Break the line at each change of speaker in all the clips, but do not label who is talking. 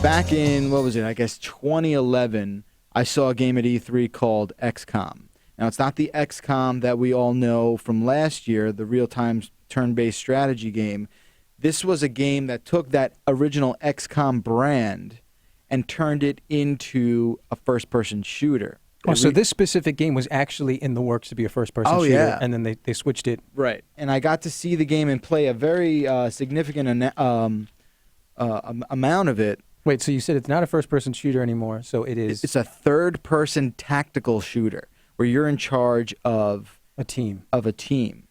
back in, what was it, I guess 2011, I saw a game at E3 called XCOM. Now, it's not the XCOM that we all know from last year, the real-time turn-based strategy game. This was a game that took that original XCOM brand and turned it into a first-person shooter.
Oh, so this specific game was actually in the works to be a first-person shooter,
yeah.
and then they switched it.
Right. And I got to see the game and play a very significant amount of it.
Wait, so you said it's not a first-person shooter anymore, so it is...
It's a third-person tactical shooter where you're in charge of...
a team.
Of a team.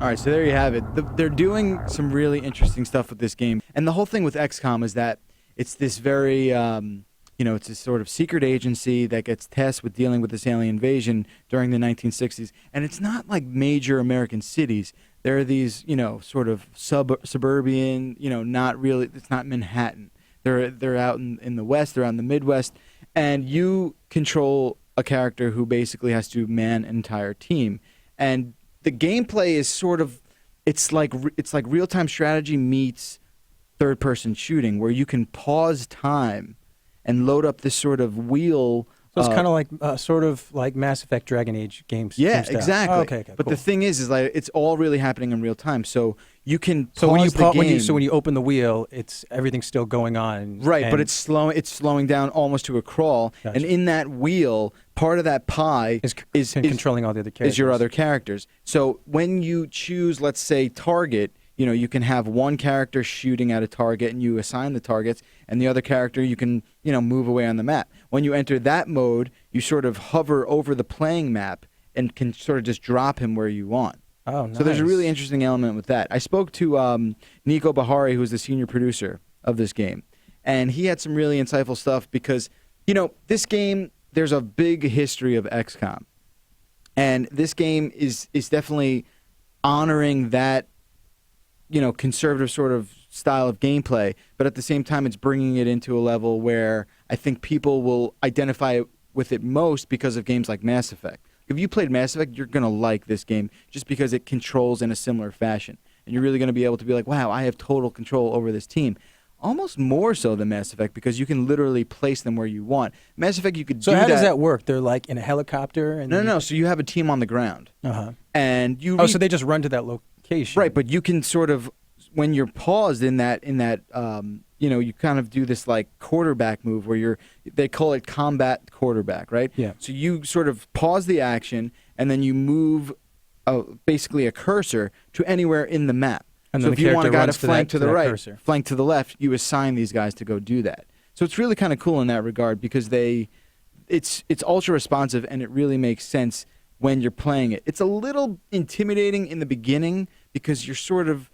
All right, so there you have it. They're doing some really interesting stuff with this game. And the whole thing with XCOM is that it's this very, it's this sort of secret agency that gets tasked with dealing with this alien invasion during the 1960s. And it's not like major American cities. There are these, sort of suburban, not really, it's not Manhattan. They're out in the West, they're out in the Midwest. And you control a character who basically has to man an entire team. And the gameplay is sort of, it's like real-time strategy meets third-person shooting, where you can pause time and load up this sort of wheel.
So it's kind of like sort of like Mass Effect Dragon Age games.
Yeah,
game style.
exactly.
Oh, okay,
but
cool.
the thing is like it's all really happening in real time. So you can pause
so when you
the game.
when you open the wheel, everything's still going on.
Right, but it's slowing down almost to a crawl.
Gotcha.
And in that wheel, part of that pie is
controlling all the other characters.
Is your other characters. So when you choose, let's say, target, you can have one character shooting at a target and you assign the targets, and the other character you can, move away on the map. When you enter that mode, you sort of hover over the playing map and can sort of just drop him where you want.
Oh, nice.
So there's a really interesting element with that. I spoke to Nico Bahari, who's the senior producer of this game, and he had some really insightful stuff because, this game, there's a big history of XCOM, and this game is definitely honoring that, conservative sort of style of gameplay, but at the same time, it's bringing it into a level where I think people will identify with it most because of games like Mass Effect. If you played Mass Effect, you're going to like this game just because it controls in a similar fashion. And you're really going to be able to be like, wow, I have total control over this team. Almost more so than Mass Effect because you can literally place them where you want. Mass Effect, you could do that.
So how does that work? They're like in a helicopter? And
No. So you have a team on the ground.
Uh-huh.
And you...
so they just run to that location.
Right, but you can sort of... When you're paused in that, you kind of do this like quarterback move where they call it combat quarterback, right?
Yeah.
So you sort of pause the action and then you move basically a cursor to anywhere in the map.
And
so
then
if you want a guy to
to
flank to the right,
cursor.
flank to the left, you assign these guys to go do that. So it's really kind of cool in that regard because it's ultra responsive and it really makes sense when you're playing it. It's a little intimidating in the beginning because you're sort of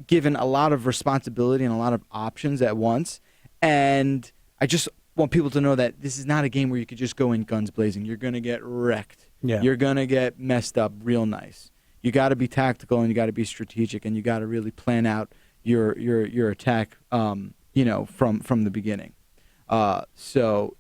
given a lot of responsibility and a lot of options at once. And I just want people to know that this is not a game where you could just go in guns blazing. You're going to get wrecked.
Yeah.
You're going to get messed up real nice. You got to be tactical and you got to be strategic and you got to really plan out your attack, from the beginning. So,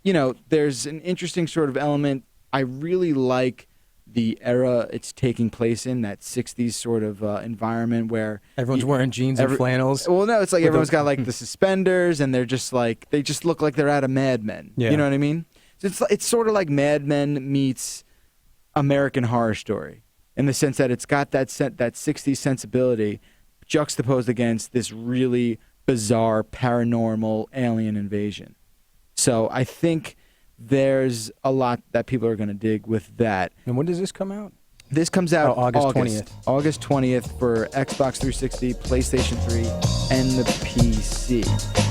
there's an interesting sort of element. I really like the era it's taking place in, that 60s sort of environment where
everyone's wearing jeans and flannels.
Well, no, it's like everyone's got like the suspenders and they're just like, they just look like they're out of Mad Men.
Yeah.
You know what I mean? So it's sort of like Mad Men meets American Horror Story in the sense that it's got that 60s sensibility juxtaposed against this really bizarre paranormal alien invasion. So I think there's a lot that people are going to dig with that.
And when does this come out?
This comes out
August 20th.
August 20th for Xbox 360, PlayStation 3, and the PC.